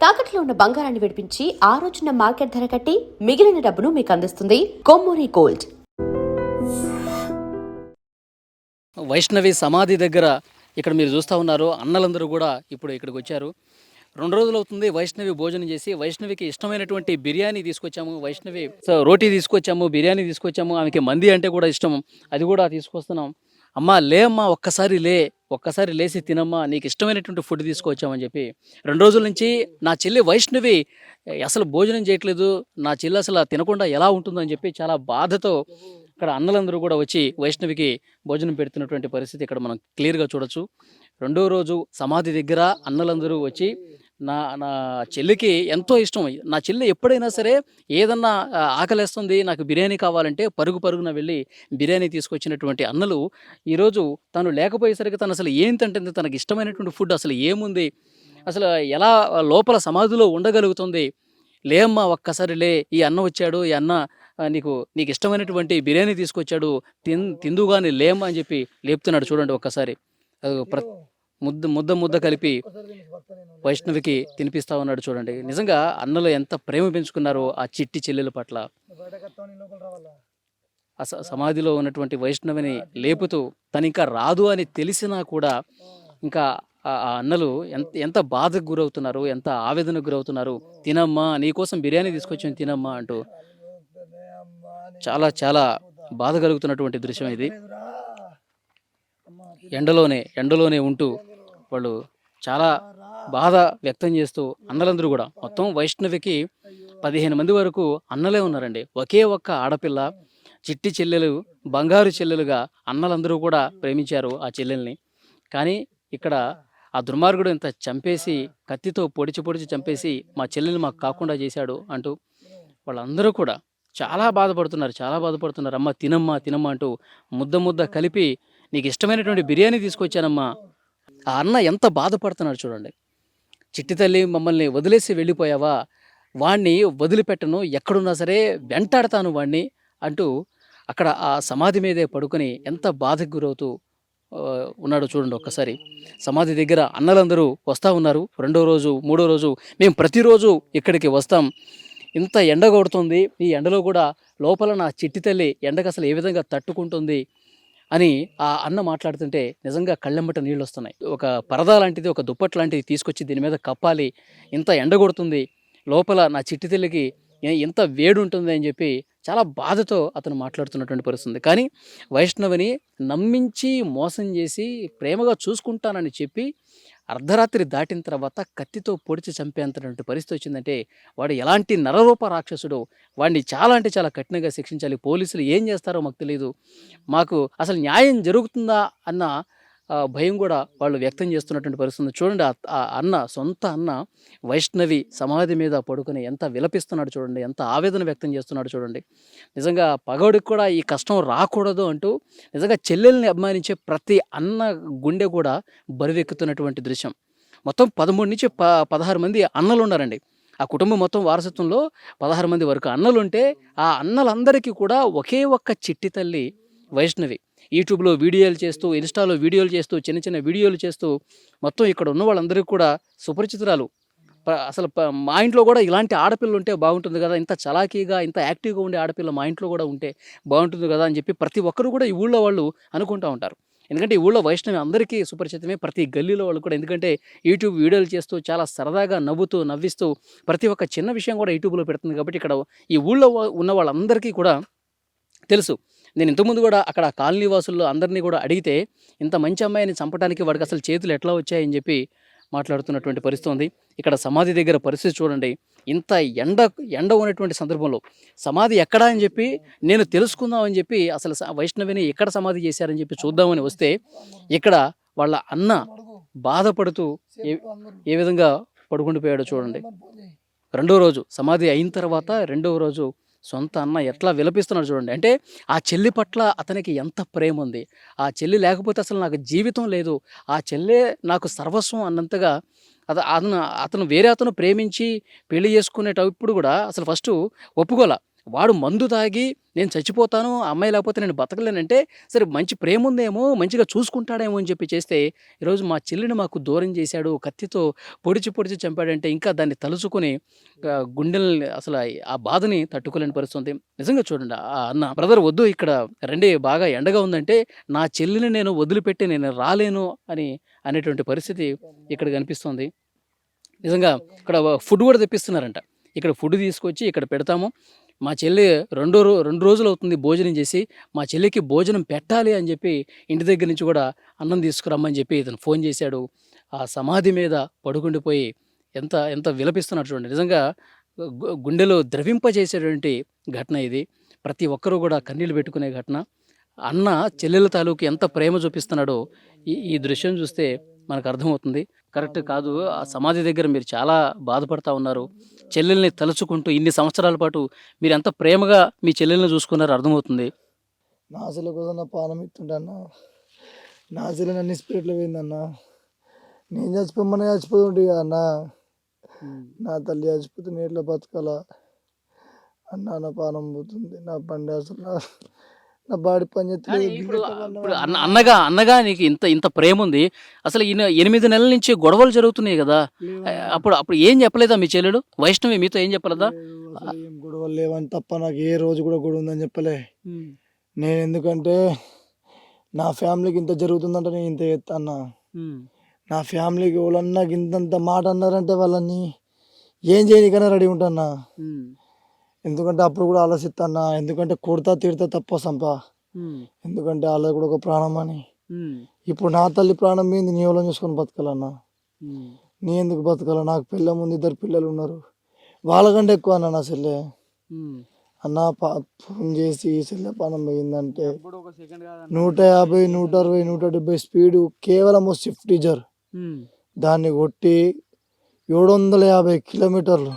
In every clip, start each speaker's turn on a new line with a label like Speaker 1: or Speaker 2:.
Speaker 1: తాకట్లో ఉన్న బంగారాన్ని విడిపించి ఆ రోజున మార్కెట్ ధర కట్టి మిగిలిన డబ్బును మీకు అందిస్తుంది కొమ్మూరి గోల్డ్.
Speaker 2: వైష్ణవి సమాధి దగ్గర ఇక్కడ మీరు చూస్తూ ఉన్నారు. అన్నలందరూ కూడా ఇప్పుడు ఇక్కడికి వచ్చారు. 2 రోజులు అవుతుంది వైష్ణవి భోజనం చేసి. వైష్ణవికి ఇష్టమైనటువంటి బిర్యానీ తీసుకొచ్చాము. వైష్ణవి రోటీ తీసుకొచ్చాము, బిర్యానీ తీసుకొచ్చాము. ఆమెకి మంది అంటే కూడా ఇష్టం, అది కూడా తీసుకొస్తున్నాం. అమ్మా లే అమ్మా, ఒక్కసారి లేచి తినమ్మా, నీకు ఇష్టమైనటువంటి ఫుడ్ తీసుకొచ్చామని చెప్పి 2 రోజుల నుంచి నా చెల్లి వైష్ణవి అసలు భోజనం చేయట్లేదు, నా చెల్లి అసలు తినకుండా ఎలా ఉంటుందని చెప్పి చాలా బాధతో ఇక్కడ అన్నలందరూ కూడా వచ్చి వైష్ణవికి భోజనం పెడుతున్నటువంటి పరిస్థితి ఇక్కడ మనం క్లియర్గా చూడొచ్చు. 2వ రోజు సమాధి దగ్గర అన్నలందరూ వచ్చి నా నా చెల్లికి ఎంతో ఇష్టం. నా చెల్లి ఎప్పుడైనా సరే ఏదన్నా ఆకలేస్తుంది, నాకు బిర్యానీ కావాలంటే పరుగున వెళ్ళి బిర్యానీ తీసుకొచ్చినటువంటి అన్నలు ఈరోజు తను లేకపోయేసరికి తను అసలు ఏంటంటే తనకి ఇష్టమైనటువంటి ఫుడ్ అసలు ఏముంది, అసలు ఎలా లోపల సమాధిలో ఉండగలుగుతుంది. లేమ్మా ఒక్కసారి లే, ఈ అన్న వచ్చాడు, ఈ అన్న నీకు ఇష్టమైనటువంటి బిర్యానీ తీసుకొచ్చాడు, తిందుగాని లేమ్మా అని చెప్పి లేపుతున్నాడు. చూడండి ఒక్కసారి ముద్ద కలిపి వైష్ణవికి తినిపిస్తా ఉన్నాడు. చూడండి నిజంగా అన్నలు ఎంత ప్రేమ పెంచుకున్నారో ఆ చిట్టి చెల్లెల పట్ల. సమాధిలో ఉన్నటువంటి వైష్ణవిని లేపుతూ తను ఇంకా రాదు అని తెలిసినా కూడా ఇంకా ఆ అన్నలు ఎంత బాధకు గురవుతున్నారు, ఎంత ఆవేదనకు గురవుతున్నారు. తినమ్మా, నీకోసం బిర్యానీ తీసుకొచ్చాను తినమ్మా అంటూ చాలా చాలా బాధ కలుగుతున్నటువంటి దృశ్యం ఇది. ఎండలోనే ఉంటూ వాళ్ళు చాలా బాధ వ్యక్తం చేస్తూ అన్నలందరూ కూడా మొత్తం వైష్ణవికి 15 మంది వరకు అన్నలే ఉన్నారండి. ఒకే ఒక్క ఆడపిల్ల, చిట్టి చెల్లెలు, బంగారు చెల్లెలుగా అన్నలందరూ కూడా ప్రేమించారు ఆ చెల్లెల్ని. కానీ ఇక్కడ ఆ దుర్మార్గుడు ఇంత చంపేసి, కత్తితో పొడిచి చంపేసి మా చెల్లెల్ని మాకు కాకుండా చేశాడు అంటూ వాళ్ళందరూ కూడా చాలా బాధపడుతున్నారు. అమ్మ తినమ్మా అంటూ ముద్ద కలిపి నీకు ఇష్టమైనటువంటి బిర్యానీ తీసుకొచ్చానమ్మా. ఆ అన్న ఎంత బాధపడుతున్నాడు చూడండి. చిట్టి తల్లి, మమ్మల్ని వదిలేసి వెళ్ళిపోయావా, వాణ్ణి వదిలిపెట్టను, ఎక్కడున్నా సరే వెంటాడతాను వాణ్ణి అంటూ అక్కడ ఆ సమాధి మీదే పడుకొని ఎంత బాధకు గురవుతూ ఉన్నాడు చూడండి. ఒక్కసారి సమాధి దగ్గర అన్నలందరూ వస్తూ ఉన్నారు. 2వ రోజు 3వ రోజు మేము ప్రతిరోజు ఇక్కడికి వస్తాం. ఇంత ఎండ కొడుతుంది, ఈ ఎండలో కూడా లోపల నా చిట్టి తల్లి ఎండకు అసలు ఏ విధంగా తట్టుకుంటుంది అని ఆ అన్న మాట్లాడుతుంటే నిజంగా కళ్ళెంబట నీళ్ళు వస్తున్నాయి. ఒక పరదా లాంటిది, ఒక దుప్పట్ లాంటిది తీసుకొచ్చి దీని మీద కప్పాలి, ఇంత ఎండ కొడుతుంది, లోపల నా చిట్టి తల్లికి ఎంత వేడి ఉంటుంది అని చెప్పి చాలా బాధతో అతను మాట్లాడుతున్నటువంటి పరిస్థితుంది. కానీ వైష్ణవిని నమ్మించి మోసం చేసి ప్రేమగా చూసుకుంటానని చెప్పి అర్ధరాత్రి దాటిన తర్వాత కత్తితో పొడిచి చంపేంతటువంటి పరిస్థితి వచ్చిందంటే వాడు ఎలాంటి నరరూప రాక్షసుడు, వాడిని చాలా అంటే చాలా కఠినంగా శిక్షించాలి. పోలీసులు ఏం చేస్తారో మాకు తెలియదు, మాకు అసలు న్యాయం జరుగుతుందా అన్న భయం కూడా వాళ్ళు వ్యక్తం చేస్తున్నటువంటి పరిస్థితి చూడండి. ఆ అన్న, సొంత అన్న వైష్ణవి సమాధి మీద పడుకొని ఎంత విలపిస్తున్నాడు చూడండి, ఎంత ఆవేదన వ్యక్తం చేస్తున్నాడు చూడండి. నిజంగా పగోడికి కూడా ఈ కష్టం రాకూడదు అంటూ నిజంగా చెల్లెల్ని అభిమానించే ప్రతి అన్న గుండె కూడా బరువెక్కుతున్నటువంటి దృశ్యం. మొత్తం 13 నుంచి 16 మంది అన్నలు ఉన్నారండి. ఆ కుటుంబం మొత్తం వారసత్వంలో 16 మంది వరకు అన్నలుంటే ఆ అన్నలందరికీ కూడా ఒకే ఒక్క చిట్టి తల్లి వైష్ణవి. యూట్యూబ్లో వీడియోలు చేస్తూ, ఇన్స్టాలో వీడియోలు చేస్తూ, చిన్న వీడియోలు చేస్తూ మొత్తం ఇక్కడ ఉన్న వాళ్ళందరికీ కూడా సుపరిచితురాలు. అసలు మా ఇంట్లో కూడా ఇలాంటి ఆడపిల్ల ఉంటే బాగుంటుంది కదా, ఇంత చలాకీగా ఇంత యాక్టివ్గా ఉండే ఆడపిల్ల మా ఇంట్లో కూడా ఉంటే బాగుంటుంది కదా అని చెప్పి ప్రతి ఒక్కరు కూడా ఈ ఊళ్ళో వాళ్ళు అనుకుంటూ ఉంటారు. ఎందుకంటే ఈ ఊళ్ళో వైష్ణవి అందరికీ సుపరిచితమే, ప్రతి గల్లీలో వాళ్ళు కూడా. ఎందుకంటే యూట్యూబ్ వీడియోలు చేస్తూ చాలా సరదాగా నవ్విస్తూ ప్రతి ఒక్క చిన్న విషయం కూడా యూట్యూబ్లో పెడుతుంది. కాబట్టి ఇక్కడ ఈ ఊళ్ళో ఉన్న వాళ్ళందరికీ కూడా తెలుసు. నేను ఇంతకుముందు కూడా అక్కడ కాలనీ వాసుల్లో అందరినీ కూడా అడిగితే ఇంత మంచి అమ్మాయిని చంపడానికి వాడికి అసలు చేతులు ఎట్లా వచ్చాయని చెప్పి మాట్లాడుతున్నటువంటి పరిస్థితి ఉంది. ఇక్కడ సమాధి దగ్గర పరిస్థితి చూడండి. ఇంత ఎండ ఉన్నటువంటి సందర్భంలో సమాధి ఎక్కడా అని చెప్పి నేను తెలుసుకుందామని చెప్పి అసలు వైష్ణవిని ఎక్కడ సమాధి చేశారని చెప్పి చూద్దామని వస్తే ఇక్కడ వాళ్ళ అన్న బాధపడుతూ ఏ విధంగా పడుకుండిపోయాడో చూడండి. 2వ రోజు సమాధి అయిన తర్వాత 2వ రోజు సొంత అన్న ఎట్లా విలపిస్తున్నాడు చూడండి. అంటే ఆ చెల్లి పట్ల అతనికి ఎంత ప్రేమ ఉంది, ఆ చెల్లి లేకపోతే అసలు నాకు జీవితం లేదు, ఆ చెల్లె నాకు సర్వస్వం అన్నంతగా అతను వేరే అతను ప్రేమించి పెళ్లి చేసుకునేటప్పుడు కూడా అసలు ఫస్ట్ ఒప్పుకోలే. వాడు మందు తాగి నేను చచ్చిపోతాను, ఆ అమ్మాయి లేకపోతే నేను బతకలేనంటే, సరే మంచి ప్రేమ ఉందేమో, మంచిగా చూసుకుంటాడేమో అని చెప్పి చేస్తే, ఈరోజు మా చెల్లిని మాకు దూరం చేశాడు, కత్తితో పొడిచి చంపాడంటే ఇంకా దాన్ని తలుచుకొని గుండెల్ని అసలు ఆ బాధని తట్టుకోలేని పరిస్థితి ఉంది. నిజంగా చూడండి ఆ అన్న, బ్రదర్ వద్దు ఇక్కడ రండి బాగా ఎండగా ఉందంటే, నా చెల్లిని నేను వదిలిపెట్టి నేను రాలేను అని అనేటువంటి పరిస్థితి ఇక్కడ కనిపిస్తుంది. నిజంగా ఇక్కడ ఫుడ్ కూడా తెప్పిస్తున్నారంట. ఇక్కడ ఫుడ్ తీసుకొచ్చి ఇక్కడ పెడతాము. మా చెల్లి 2 రోజులు అవుతుంది భోజనం చేసి. మా చెల్లికి భోజనం పెట్టాలి అని చెప్పి ఇంటి దగ్గర నుంచి కూడా అన్నం తీసుకురమ్మని చెప్పి ఇతను ఫోన్ చేశాడు. ఆ సమాధి మీద పడుకుండిపోయి ఎంత ఎంత విలపిస్తున్నాడు చూడండి. నిజంగా గుండెలో ద్రవింపజేసేటువంటి ఘటన ఇది. ప్రతి ఒక్కరూ కూడా కన్నీళ్లు పెట్టుకునే ఘటన. అన్న చెల్లెల తాలూకు ఎంత ప్రేమ చూపిస్తున్నాడో ఈ దృశ్యం చూస్తే మనకు అర్థమవుతుంది. కరెక్ట్ కాదు. ఆ సమాధి దగ్గర మీరు చాలా బాధపడతా ఉన్నారు. చెల్లెల్ని తలుచుకుంటూ ఇన్ని సంవత్సరాల పాటు మీరు ఎంత ప్రేమగా మీ చెల్లెల్ని చూసుకున్నారో అర్థమవుతుంది.
Speaker 3: నా చెల్లె కోసం నా పానం ఇస్తుంటే అన్న, నా చెల్లెని అన్ని స్పిరిట్లో పోయిందన్న. నేను చచ్చిపోమని చచ్చిపోతుంటే అన్న, నా తల్లి చచ్చిపోతే నేను ఎట్లా బతకాలా అన్న, నా పానం పోతుంది, నా బండి అసలు నా బాడీ పని
Speaker 2: కానీ ఇప్పుడు అన్నగా నీకు ఇంత ప్రేమ ఉంది. అసలు ఈయన 8 నెలల నుంచి గొడవలు జరుగుతున్నాయి కదా. అప్పుడు ఏం చెప్పలేదా మీ చెల్లెడు వైష్ణవి మీతో ఏం చెప్పలేదా?
Speaker 3: ఏం గొడవలు లేవని తప్ప నాకు ఏ రోజు కూడా గొడవ ఉందని చెప్పలే. నేను ఎందుకంటే నా ఫ్యామిలీకి ఇంత జరుగుతుందంటే నేను ఇంత చేస్తాను. నా ఫ్యామిలీకి వాళ్ళన్నా ఇంతంత మాట అన్నారంటే వాళ్ళని ఏం చేయనికైనా రెడీ ఉంటాన్నా. ఎందుకంటే అప్పుడు కూడా ఆలోచిస్తాన్నా, ఎందుకంటే కొడతా తిడతా తప్ప సంప, ఎందుకంటే వాళ్ళది కూడా ఒక ప్రాణం అని. ఇప్పుడు నా తల్లి ప్రాణం మీద నీ ఎవరో చూసుకొని బతకాలన్నా. నీ ఎందుకు బతకాల? నాకు పిల్ల ముందు 2 పిల్లలు ఉన్నారు, వాళ్ళకంటే ఎక్కువ అన్న నా చెల్లె. అన్న ఫోన్ చేసి చెల్లె ప్రాణం పోయిందంటే 150, 160, 170 స్పీడు కేవలం స్విఫ్ట్ డిజైర్ దాన్ని కొట్టి 750 కిలోమీటర్లు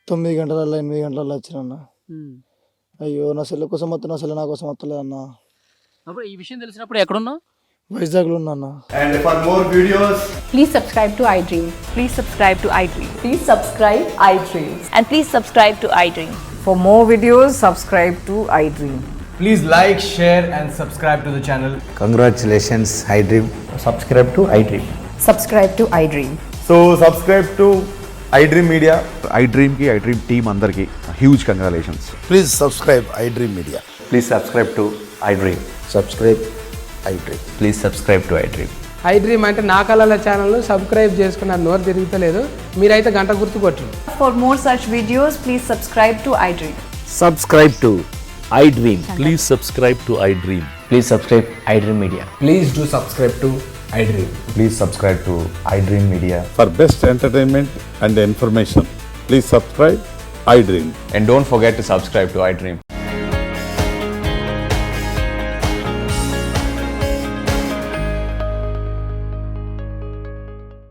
Speaker 3: 9 గంటలలో 8 గంటలలో వచ్చిన. అయ్యో నా చెల్లె కోసం వస్తా, నా చెల్లె నా కోసం వస్తలే అన్న.
Speaker 2: అప్పుడు ఈ విషయం తెలిసినప్పుడు ఎక్కడున్నా?
Speaker 3: వైజాగ్లో ఉన్నా.
Speaker 4: And for more videos,
Speaker 5: Please subscribe to iDream.
Speaker 6: Please subscribe to iDream.
Speaker 5: Please subscribe iDream.
Speaker 6: And please subscribe to iDream.
Speaker 5: For more videos, subscribe to iDream.
Speaker 4: please like, share and subscribe to the channel.
Speaker 7: Congratulations, iDream.
Speaker 8: Subscribe to iDream.
Speaker 5: Subscribe to iDream.
Speaker 4: So subscribe to iDream Media.
Speaker 8: iDream ki iDream team andarki huge congratulations.
Speaker 7: Please subscribe iDream Media.
Speaker 8: Please subscribe to iDream.
Speaker 7: Subscribe iDream.
Speaker 8: Please subscribe to iDream.
Speaker 9: iDream అంటే నా కళల ఛానల్ను subscribe చేసుకున్న నోరు తిరుగుతలేదు, మీరైతే గంట గుర్తు కొట్టండి.
Speaker 6: For more such videos, please subscribe to iDream.
Speaker 10: Subscribe to iDream.
Speaker 8: Please subscribe to iDream.
Speaker 10: Please subscribe iDream Media.
Speaker 4: Please do subscribe to iDream.
Speaker 8: Please subscribe to iDream Media.
Speaker 11: For best entertainment and information, please subscribe iDream.
Speaker 8: And don't forget to subscribe to iDream.